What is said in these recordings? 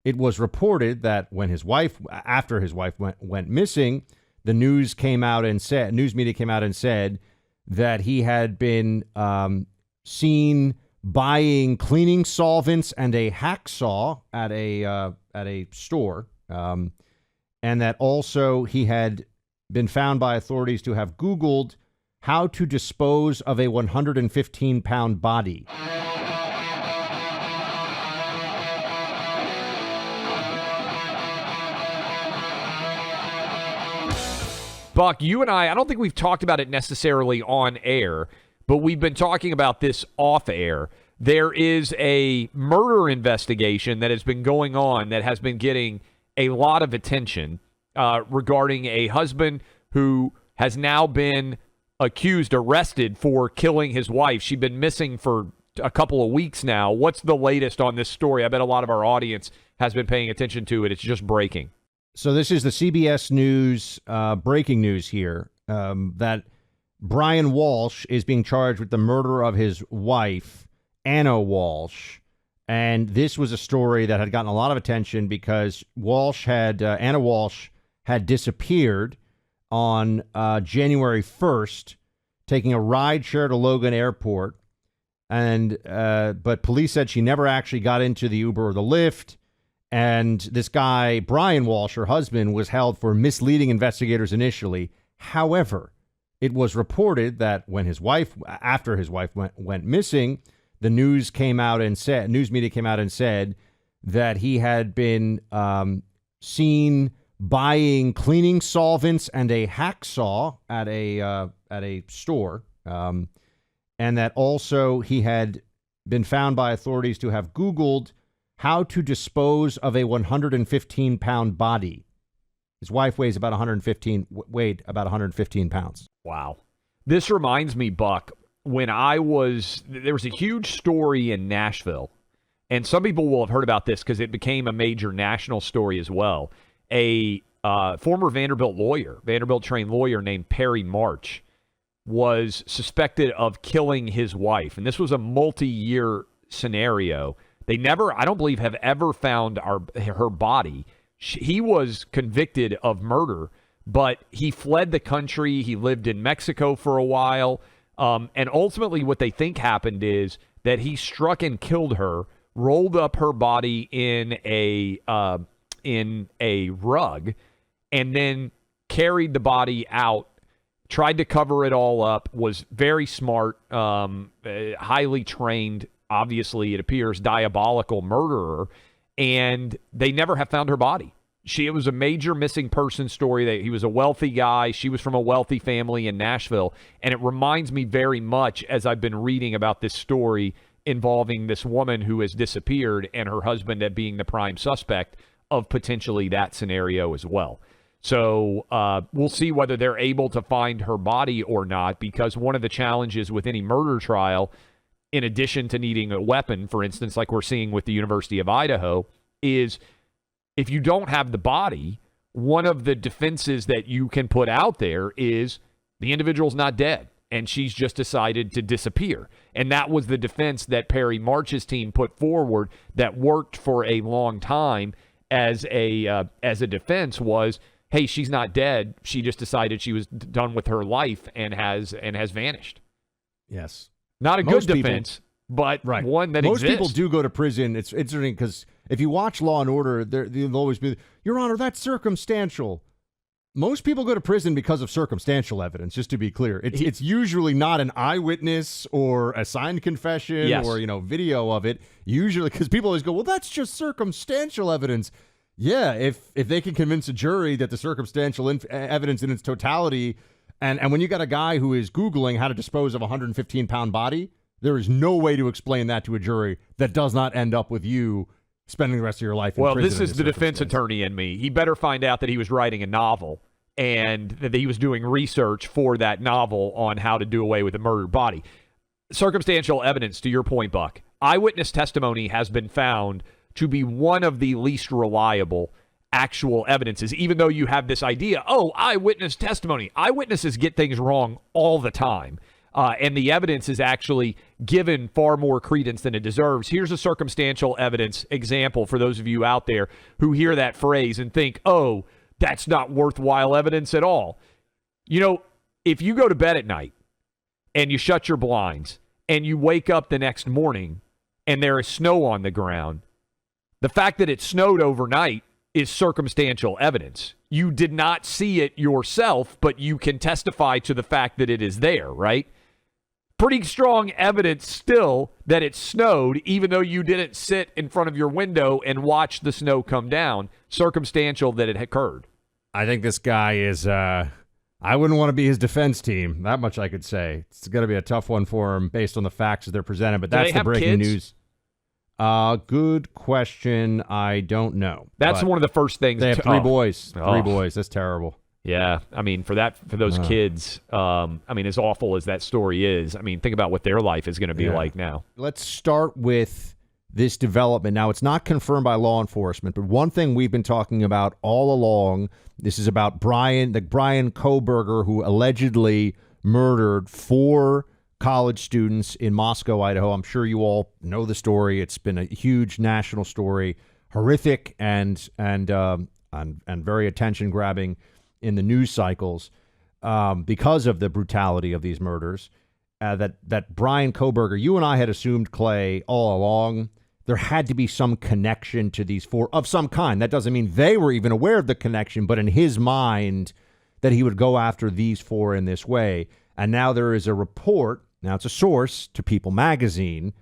it was reported that after his wife went missing, the news media came out and said that he had been seen buying cleaning solvents and a hacksaw at a store, and that also he had been found by authorities to have Googled how to dispose of a 115-pound body. Buck, you and I don't think we've talked about it necessarily on air, but we've been talking about this off air. There is a murder investigation that has been going on that has been getting a lot of attention regarding a husband who has now been arrested for killing his wife. She'd been missing for a couple of weeks now. What's the latest on this story? I bet a lot of our audience has been paying attention to it. It's just breaking. So this is the CBS News breaking news here, that Brian Walsh is being charged with the murder of his wife, Anna Walsh. And this was a story that had gotten a lot of attention because Anna Walsh had disappeared on January 1st, taking a ride share to Logan Airport. But police said she never actually got into the Uber or the Lyft. And this guy, Brian Walsh, her husband, was held for misleading investigators initially. However, it was reported that after his wife went missing, the news media came out and said that he had been seen buying cleaning solvents and a hacksaw at a store, and that also he had been found by authorities to have Googled how to dispose of a 115-pound body. His wife weighed about 115 pounds. Wow. This reminds me, Buck, there was a huge story in Nashville, and some people will have heard about this because it became a major national story as well. A former Vanderbilt-trained lawyer named Perry March was suspected of killing his wife, and this was a multi-year scenario. They never, I don't believe, have ever found her body. He was convicted of murder, but he fled the country. He lived in Mexico for a while. And ultimately what they think happened is that he struck and killed her, rolled up her body in a rug, and then carried the body out, tried to cover it all up, was very smart, highly trained, obviously, it appears, diabolical murderer, and they never have found her body. It was a major missing person story. He was a wealthy guy. She was from a wealthy family in Nashville, and it reminds me very much, as I've been reading about this story involving this woman who has disappeared and her husband at being the prime suspect of potentially that scenario as well. So we'll see whether they're able to find her body or not, because one of the challenges with any murder trial, in addition to needing a weapon, for instance, like we're seeing with the University of Idaho, is if you don't have the body, one of the defenses that you can put out there is the individual's not dead and she's just decided to disappear. And that was the defense that Perry March's team put forward that worked for a long time as a defense was, hey, she's not dead. She just decided she was done with her life and has vanished. Yes. Not a good defense, but one that exists. Most people do go to prison. It's interesting because if you watch Law and Order, they'll always be, Your Honor, that's circumstantial. Most people go to prison because of circumstantial evidence, just to be clear. It's usually not an eyewitness or a signed confession or, video of it. Usually, because people always go, well, that's just circumstantial evidence. Yeah, if they can convince a jury that the circumstantial evidence in its totality, and when you got a guy who is Googling how to dispose of a 115-pound body, there is no way to explain that to a jury that does not end up with you spending the rest of your life in prison. Well, this is the defense attorney in me. He better find out that he was writing a novel and that he was doing research for that novel on how to do away with a murdered body. Circumstantial evidence, to your point, Buck. Eyewitness testimony has been found to be one of the least reliable actual evidences, even though you have this idea, eyewitness testimony. Eyewitnesses get things wrong all the time. and the evidence is actually given far more credence than it deserves. Here's a circumstantial evidence example for those of you out there who hear that phrase and think, oh, that's not worthwhile evidence at all. You know, if you go to bed at night and you shut your blinds and you wake up the next morning and there is snow on the ground, the fact that it snowed overnight is circumstantial evidence. You did not see it yourself, but you can testify to the fact that it is there, right? Pretty strong evidence still that it snowed, even though you didn't sit in front of your window and watch the snow come down. Circumstantial that it occurred. I think this guy is, I wouldn't want to be his defense team. That much I could say. It's going to be a tough one for him based on the facts as they're presented, but that's the breaking news. Good question. I don't know. That's one of the first things. They have three boys. Three boys. That's terrible. Yeah. I mean, for those kids, I mean, as awful as that story is, I mean, think about what their life is going to be like now. Let's start with this development. Now, it's not confirmed by law enforcement, but one thing we've been talking about all along, this is about Bryan Kohberger, who allegedly murdered 4 college students in Moscow, Idaho. I'm sure you all know the story. It's been a huge national story, horrific and very attention grabbing in the news cycles because of the brutality of these murders. That Bryan Kohberger, you and I had assumed, Clay, all along, there had to be some connection to these 4 of some kind. That doesn't mean they were even aware of the connection, but in his mind that he would go after these 4 in this way. And now there is a report. Now it's a source to People magazine,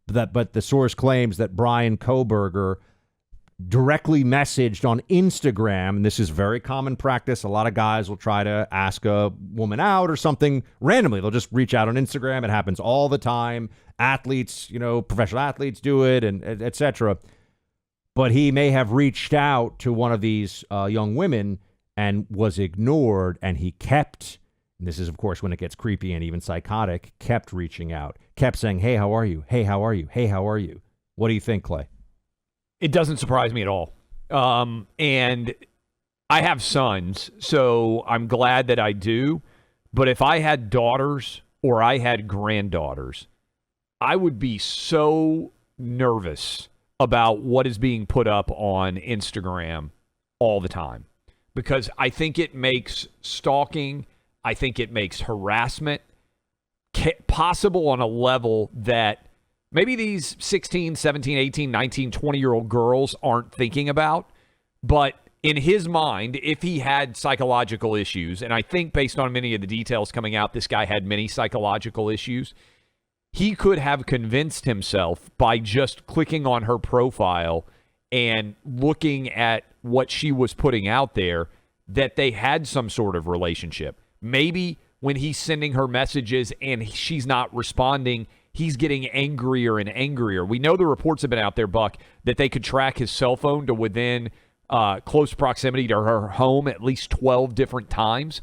but the source claims that Bryan Kohberger directly messaged on Instagram, and this is very common practice. A lot of guys will try to ask a woman out or something randomly. They'll just reach out on Instagram. It happens all the time. Athletes, professional athletes do it, and et cetera. But he may have reached out to one of these young women and was ignored, and he kept. And this is, of course, when it gets creepy and even psychotic, kept reaching out, kept saying, hey, how are you? Hey, how are you? Hey, how are you? What do you think, Clay? It doesn't surprise me at all. And I have sons, so I'm glad that I do. But if I had daughters or I had granddaughters, I would be so nervous about what is being put up on Instagram all the time. Because I think it makes stalking, I think it makes harassment possible on a level that maybe these 16, 17, 18, 19, 20-year-old girls aren't thinking about. But in his mind, if he had psychological issues, and I think based on many of the details coming out, this guy had many psychological issues, he could have convinced himself by just clicking on her profile and looking at what she was putting out there that they had some sort of relationship. Maybe when he's sending her messages and she's not responding, he's getting angrier and angrier. We know the reports have been out there, Buck, that they could track his cell phone to within close proximity to her home at least 12 different times.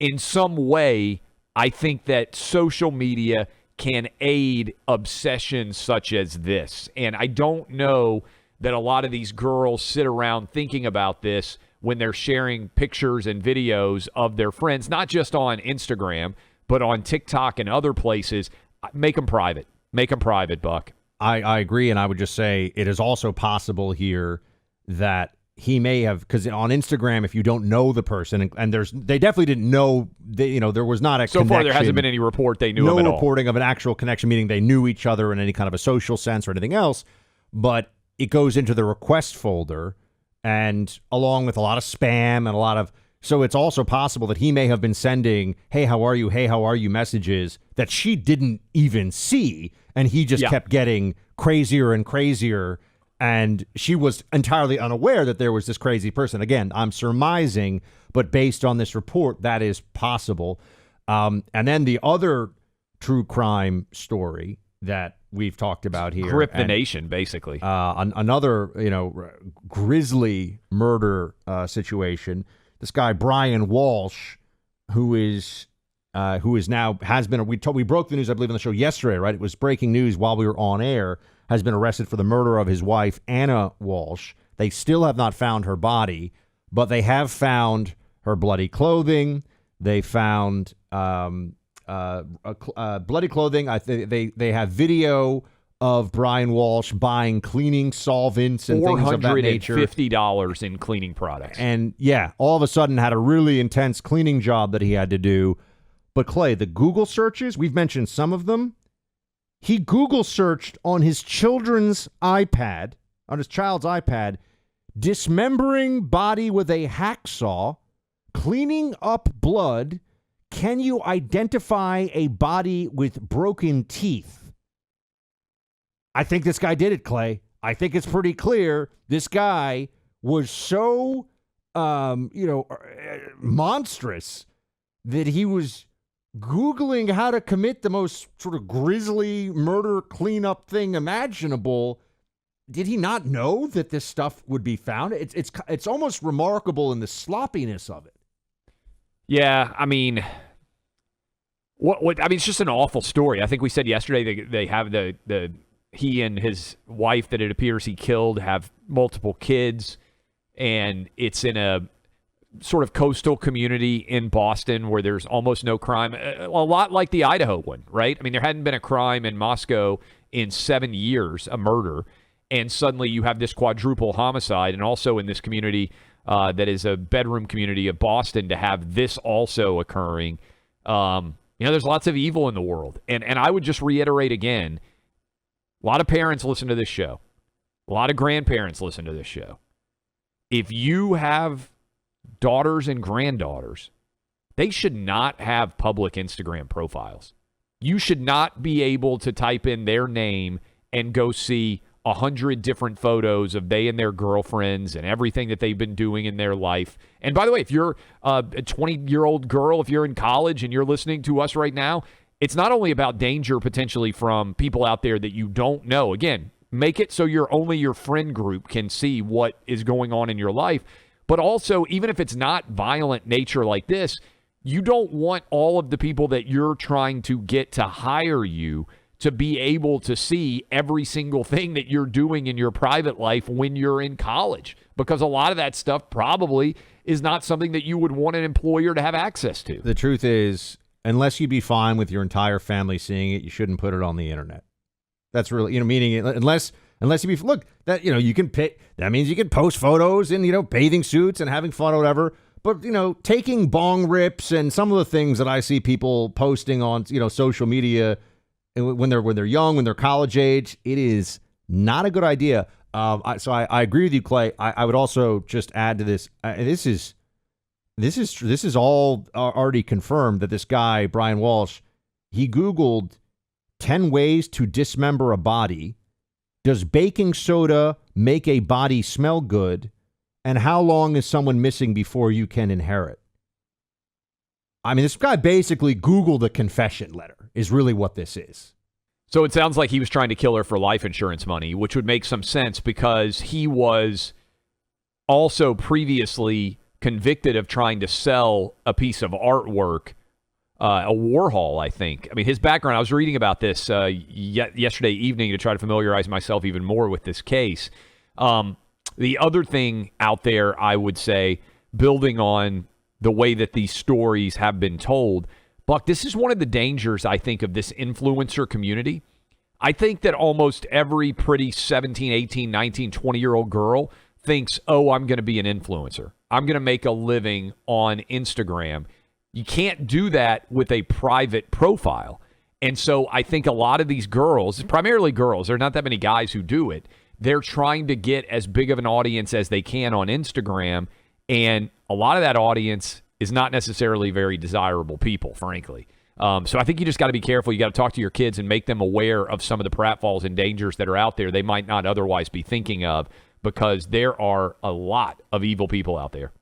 In some way, I think that social media can aid obsessions such as this. And I don't know that a lot of these girls sit around thinking about this when they're sharing pictures and videos of their friends, not just on Instagram, but on TikTok and other places. Make them private. Make them private, Buck. I agree, and I would just say it is also possible here that he may have, because on Instagram, if you don't know the person, and they definitely didn't know, there was not a so connection. Far there hasn't been any report they knew him at all. No reporting of an actual connection, meaning they knew each other in any kind of a social sense or anything else, but it goes into the request folder, and along with a lot of spam and so it's also possible that he may have been sending, hey, how are you messages that she didn't even see, and he just kept getting crazier and crazier, and she was entirely unaware that there was this crazy person. Again, I'm surmising, but based on this report, that is possible. And then the other true crime story that we've talked about here. Grip the nation, basically. Another, grisly murder situation. This guy, Bryan Walsh, who is now has been, we broke the news, I believe, on the show yesterday, right? It was breaking news while we were on air, has been arrested for the murder of his wife, Anna Walsh. They still have not found her body, but they have found her bloody clothing. They found bloody clothing. They have video of Brian Walsh buying cleaning solvents and things of that nature. $450 in cleaning products. And yeah, all of a sudden had a really intense cleaning job that he had to do. But Clay, the Google searches, we've mentioned some of them. He Google searched on his children's iPad, on his child's iPad, dismembering body with a hacksaw, cleaning up blood. Can you identify a body with broken teeth? I think this guy did it, Clay. I think it's pretty clear this guy was so, monstrous that he was Googling how to commit the most sort of grisly murder cleanup thing imaginable. Did he not know that this stuff would be found? It's almost remarkable in the sloppiness of it. Yeah, I mean, it's just an awful story. I think we said yesterday they have the he and his wife that it appears he killed have multiple kids, and it's in a sort of coastal community in Boston where there's almost no crime, a lot like the Idaho one, right? I mean, there hadn't been a crime in Moscow in 7 years, a murder, and suddenly you have this quadruple homicide, and also in this community that is a bedroom community of Boston to have this also occurring. There's lots of evil in the world, and I would just reiterate again, a lot of parents listen to this show. A lot of grandparents listen to this show. If you have daughters and granddaughters, they should not have public Instagram profiles. You should not be able to type in their name and go see 100 different photos of they and their girlfriends and everything that they've been doing in their life. And by the way, if you're a 20-year-old girl, if you're in college and you're listening to us right now, it's not only about danger potentially from people out there that you don't know. Again, make it so only your friend group can see what is going on in your life. But also, even if it's not violent nature like this, you don't want all of the people that you're trying to get to hire you to be able to see every single thing that you're doing in your private life when you're in college. Because a lot of that stuff probably is not something that you would want an employer to have access to. The truth is, unless you'd be fine with your entire family seeing it, you shouldn't put it on the internet. That's really, meaning unless you be, look, that, you can pay, that means you can post photos in, bathing suits and having fun or whatever. But, taking bong rips and some of the things that I see people posting on, social media when they're young, when they're college age, it is not a good idea. So I agree with you, Clay. I would also just add to this. This is all already confirmed that this guy, Brian Walsh, he Googled 10 ways to dismember a body. Does baking soda make a body smell good? And how long is someone missing before you can inherit? I mean, this guy basically Googled a confession letter is really what this is. So it sounds like he was trying to kill her for life insurance money, which would make some sense because he was also previously convicted of trying to sell a piece of artwork, a Warhol, I think. I mean, his background, I was reading about this yesterday evening to try to familiarize myself even more with this case. The other thing out there, I would say, building on the way that these stories have been told, Buck, this is one of the dangers, I think, of this influencer community. I think that almost every pretty 17, 18, 19, 20-year-old girl thinks, oh, I'm going to be an influencer. I'm going to make a living on Instagram. You can't do that with a private profile. And so I think a lot of these girls, primarily girls, there are not that many guys who do it. They're trying to get as big of an audience as they can on Instagram. And a lot of that audience is not necessarily very desirable people, frankly. So I think you just got to be careful. You got to talk to your kids and make them aware of some of the pratfalls and dangers that are out there they might not otherwise be thinking of, because there are a lot of evil people out there.